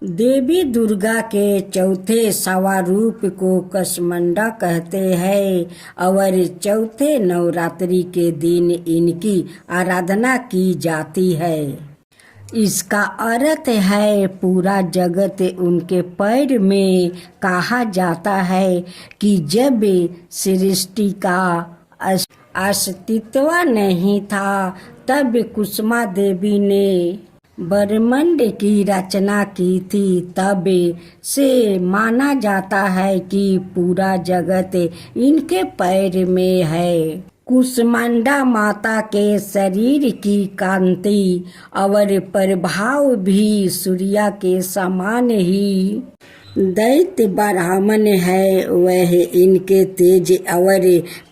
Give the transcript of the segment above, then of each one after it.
देवी दुर्गा के चौथे स्वरूप को कुष्मांडा कहते हैं और चौथे नवरात्रि के दिन इनकी आराधना की जाती है। इसका अर्थ है पूरा जगत उनके पैर में। कहा जाता है कि जब सृष्टि का अस्तित्व नहीं था तब कुसुमा देवी ने ब्रह्मांड की रचना की थी। तब से माना जाता है कि पूरा जगत इनके पैर में है। कुष्मांडा माता के शरीर की कांति और प्रभाव भी सूर्य के समान ही दैत्य ब्राह्मण है। वह इनके तेज और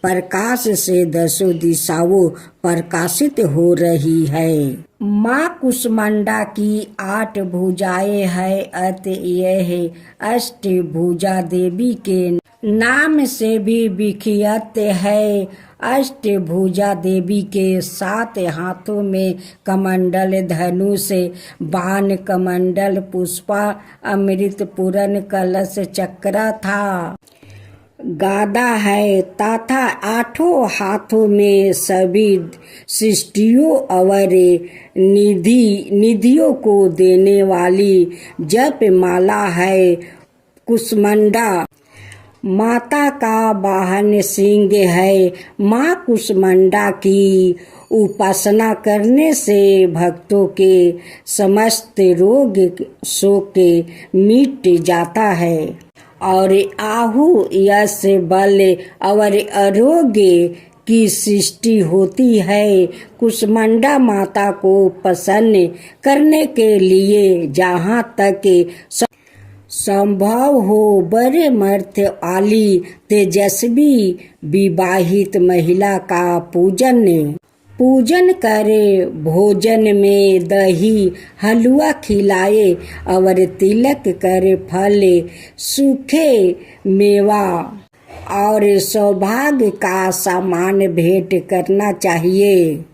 प्रकाश से दसों दिशाओं प्रकाशित हो रही है। माँ कुष्मांडा की 8 भुजाएं है अतः यह अष्टभुजा देवी के नाम से भी विख्यात है। अष्टभुजा देवी के 7 हाथों में कमंडल, धनुष, बाण, कमंडल, पुष्पा, अमृत पूर्ण, कलश, चक्र था। गादा है तथा 8 हाथों में सभी सृष्टियों और निधियों को देने वाली जप माला है। कुष्मांडा माता का वाहन सिंह है। माँ कुष्मांडा की उपासना करने से भक्तों के समस्त रोग शोक मिट जाता है और आहु यश बल और आरोग्य की सृष्टि होती है। कुष्मांडा माता को प्रसन्न करने के लिए जहाँ तक संभव हो बड़े मर्थ वाली तेजस्वी विवाहित महिला का पूजन करे, भोजन में दही हलवा खिलाए और तिलक करे, फल, सूखे मेवा और सौभाग्य का सामान भेंट करना चाहिए।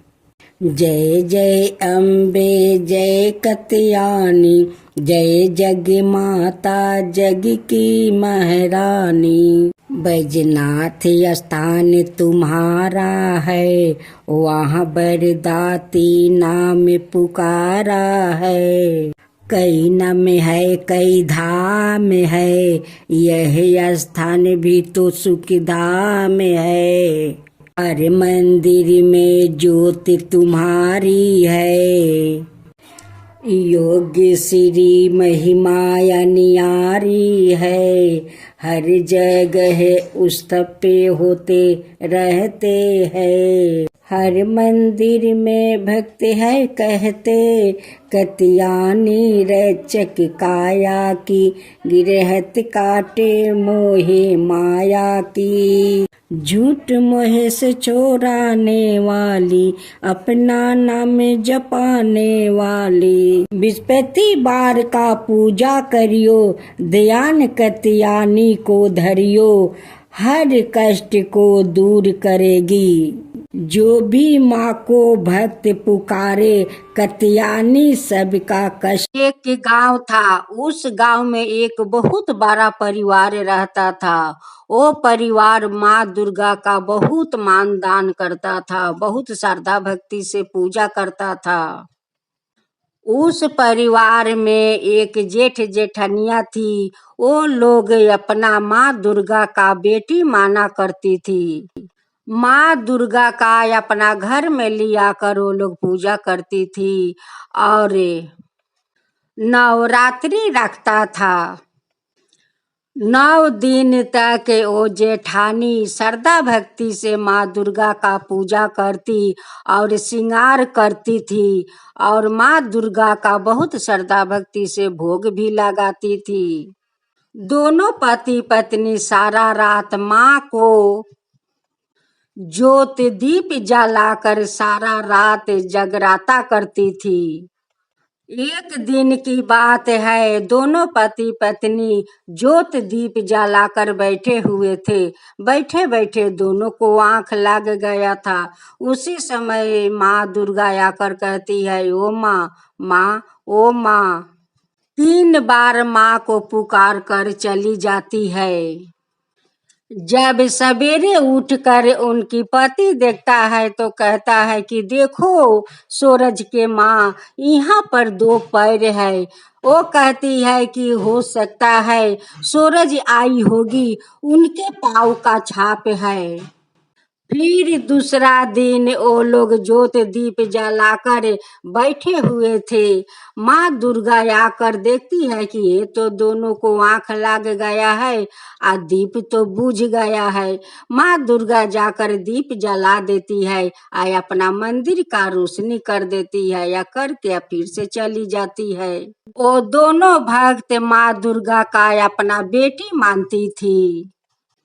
जय जय अम्बे जय कत्यानी, जय जग माता जग की महारानी। बैजनाथ स्थान तुम्हारा है, वहाँ बरदाती नाम पुकारा है। कई नाम है कई धाम है, यह स्थान भी तो सुख धाम है। हर मंदिर में ज्योति तुम्हारी है, योग्य श्री महिमा न्यारी है। हर जगह उस्तपे होते रहते हैं, हर मंदिर में भक्त है कहते। कत्यानी रचक काया की, गिरहत काटे मोहे माया की। झूठ मोह से चोराने वाली, अपना नाम जपाने वाली। बृहस्पति बार का पूजा करियो, ध्यान कत्यानी को धरियो, हर कष्ट को दूर करेगी। जो भी माँ को भक्त पुकारे, कत्यानी सबका कष्ट। एक गांव था, उस गांव में एक बहुत बड़ा परिवार रहता था। वो परिवार माँ दुर्गा का बहुत मान दान करता था, बहुत श्रद्धा भक्ति से पूजा करता था। उस परिवार में एक जेठ जेठनिया थी। वो लोग अपना माँ दुर्गा का बेटी माना करती थी। माँ दुर्गा का अपना घर में लिया कर वो लोग पूजा करती थी और नवरात्रि रखता था। 9 दिन तक वो जेठानी श्रद्धा भक्ति से माँ दुर्गा का पूजा करती और श्रृंगार करती थी और माँ दुर्गा का बहुत श्रद्धा भक्ति से भोग भी लगाती थी। दोनों पति पत्नी सारा रात माँ को ज्योत दीप जलाकर सारा रात जगराता करती थी। एक दिन की बात है, दोनों पति पत्नी ज्योत दीप जलाकर बैठे हुए थे। बैठे बैठे दोनों को आंख लग गया था। उसी समय माँ दुर्गा आकर कहती है, ओ माँ, माँ, ओ माँ। 3 बार माँ को पुकार कर चली जाती है। जब सवेरे उठकर उनकी पति देखता है तो कहता है कि देखो सूरज के माँ, यहाँ पर 2 पैर है। वो कहती है कि हो सकता है सूरज आई होगी, उनके पाँव का छाप है। फिर दूसरा दिन वो लोग ज्योत दीप जलाकर बैठे हुए थे। माँ दुर्गा आकर देखती है कि ये तो दोनों को आंख लग गया है, आ दीप तो बुझ गया है। माँ दुर्गा जाकर दीप जला देती है, आ अपना मंदिर का रोशनी कर देती है, या करके फिर से चली जाती है। वो दोनों भक्त माँ दुर्गा का अपना बेटी मानती थी।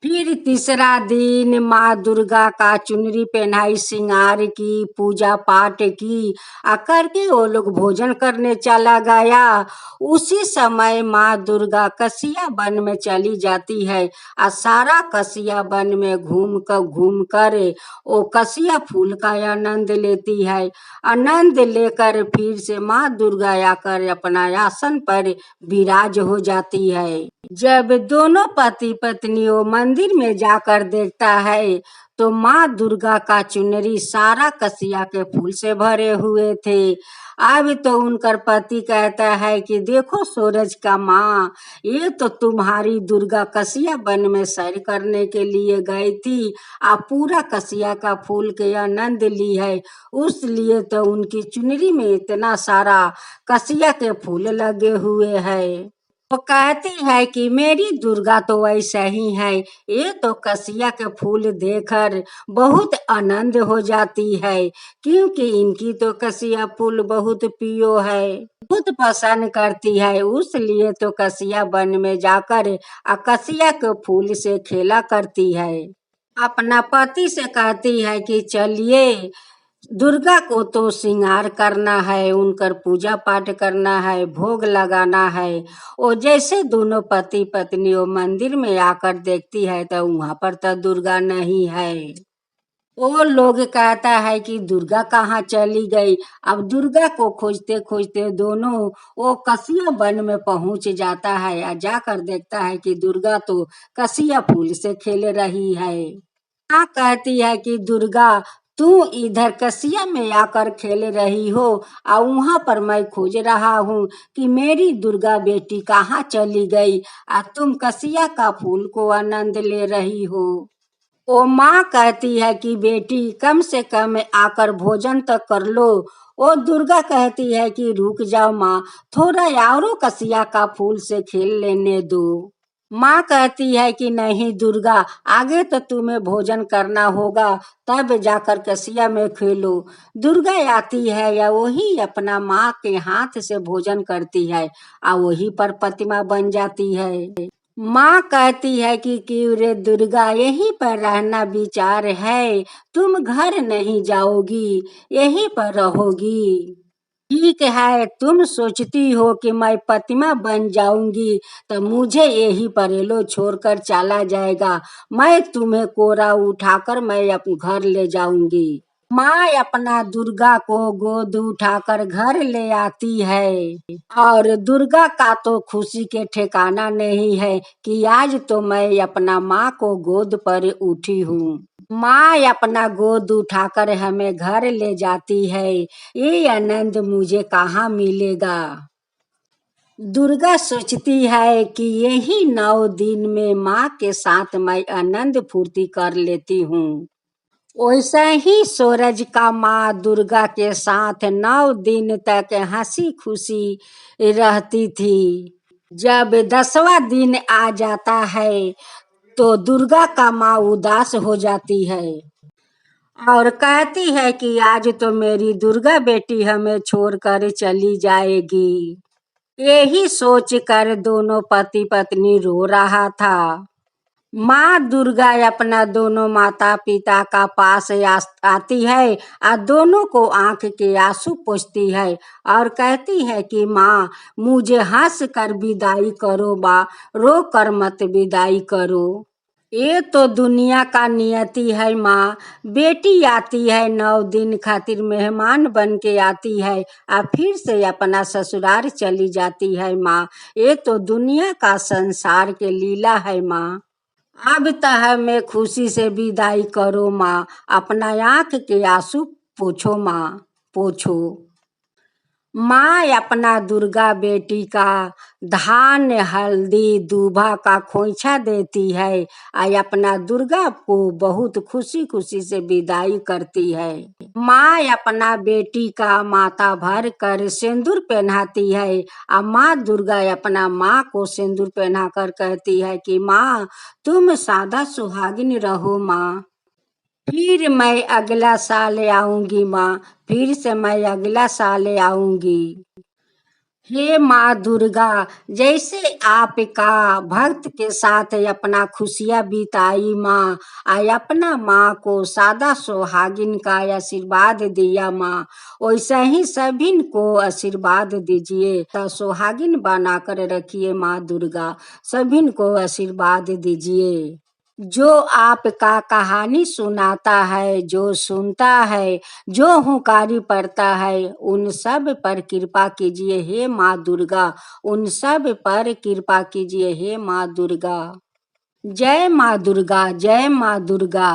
फिर तीसरा दिन माँ दुर्गा का चुनरी पहनाई, श्रृंगार की, पूजा पाठ की, आकर के वो लोग भोजन करने चला गया। उसी समय माँ दुर्गा कसिया वन में चली जाती है, और सारा कसिया वन में घूम कर वो कसिया फूल का आनंद लेती है। आनंद लेकर फिर से माँ दुर्गा आकर अपना आसन पर विराज हो जाती है। जब दोनों पति पत्नी वो मंदिर में जाकर देखता है तो माँ दुर्गा का चुनरी सारा कसिया के फूल से भरे हुए थे। अब तो उनकर पति कहता है कि देखो सूरज का माँ, ये तो तुम्हारी दुर्गा कसिया वन में सैर करने के लिए गई थी, आप पूरा कसिया का फूल के आनंद ली है, उस लिए तो उनकी चुनरी में इतना सारा कसिया के फूल लगे हुए हैं। वो कहती है कि मेरी दुर्गा तो ऐसा ही है, ये तो कसिया के फूल देखकर बहुत आनंद हो जाती है, क्योंकि इनकी तो कसिया फूल बहुत पियो है, बहुत पसंद करती है, उसलिए तो कसिया वन में जाकर कसिया के फूल से खेला करती है। अपना पति से कहती है कि चलिए, दुर्गा को तो श्रृंगार करना है, उनकर पूजा पाठ करना है, भोग लगाना है। वो जैसे दोनों पति पत्नी वो मंदिर में आकर देखती है तो वहां पर तो दुर्गा नहीं है। वो लोग कहता है कि दुर्गा कहाँ चली गई। अब दुर्गा को खोजते खोजते दोनों वो कसिया वन में पहुंच जाता है, और जाकर देखता है कि दुर्गा तो कसिया फूल से खेल रही है। माँ कहती है कि दुर्गा, तू इधर कसिया में आकर खेल रही हो, और वहां पर मैं खोज रहा हूँ कि मेरी दुर्गा बेटी कहाँ चली गई, और तुम कसिया का फूल को आनंद ले रही हो। ओ माँ कहती है कि बेटी कम से कम आकर भोजन तो कर लो। ओ दुर्गा कहती है कि रुक जाओ माँ, थोड़ा और कसिया का फूल से खेल लेने दो। माँ कहती है कि नहीं दुर्गा, आगे तो तुम्हें भोजन करना होगा, तब जाकर कसिया में खेलो। दुर्गा आती है या वही अपना माँ के हाथ से भोजन करती है, और वही पर प्रतिमा बन जाती है। माँ कहती है कि क्यों रे दुर्गा, यहीं पर रहना विचार है, तुम घर नहीं जाओगी, यहीं पर रहोगी। ठीक है, तुम सोचती हो कि मैं प्रतिमा बन जाऊंगी तो मुझे यही परेलो छोड़कर चला जाएगा, मैं तुम्हें कोरा उठाकर मैं अपने घर ले जाऊंगी। माँ अपना दुर्गा को गोद उठाकर घर ले आती है, और दुर्गा का तो खुशी के ठिकाना नहीं है कि आज तो मैं अपना माँ को गोद पर उठी हूँ। माँ अपना गोद उठाकर हमें घर ले जाती है, ये आनंद मुझे कहाँ मिलेगा। दुर्गा सोचती है कि यही 9 दिन में माँ के साथ मैं आनंद फूर्ति कर लेती हूँ। वैसा ही सूरज का माँ दुर्गा के साथ 9 दिन तक हंसी खुशी रहती थी। जब 10वां दिन आ जाता है तो दुर्गा का माँ उदास हो जाती है, और कहती है कि आज तो मेरी दुर्गा बेटी हमें छोड़कर चली जाएगी। यही सोच कर दोनों पति पत्नी रो रहा था। माँ दुर्गा अपना दोनों माता पिता का पास आती है, और दोनों को आंख के आंसू पोंछती है, और कहती है कि माँ मुझे हंस कर विदाई करो, माँ रो कर मत विदाई करो। ये तो दुनिया का नियति है माँ। बेटी आती है 9 दिन खातिर मेहमान बन के आती है, आ फिर से अपना ससुराल चली जाती है माँ। ये तो दुनिया का संसार के लीला है माँ। अब तो हमें खुशी से विदाई करो माँ, अपना आँख के आंसू पोछो माँ, पोछो। माँ अपना दुर्गा बेटी का धान हल्दी दूभा का खोइछा देती है, अपना दुर्गा को बहुत खुशी खुशी से विदाई करती है। माँ अपना बेटी का माथा भर कर सिंदूर पहनाती है, माँ दुर्गा अपना माँ को सिंदूर पहना कर कहती है कि माँ तुम सादा सुहागिन रहो माँ। फिर मैं अगला साल आऊंगी माँ, फिर से मैं अगला साल आऊंगी। हे माँ दुर्गा, जैसे आपका भक्त के साथ अपना खुशियाँ बिताई माँ, अपना माँ को सादा सुहागिन का आशीर्वाद दिया माँ, वैसा ही सभी को आशीर्वाद दीजिए, तो सुहागिन बनाकर रखिए माँ दुर्गा, सभी को आशीर्वाद दीजिए। जो आपका कहानी सुनाता है, जो सुनता है, जो हुंकारी पड़ता है, उन सब पर कृपा कीजिए हे माँ दुर्गा, उन सब पर कृपा कीजिए हे माँ दुर्गा। जय माँ दुर्गा, जय माँ दुर्गा।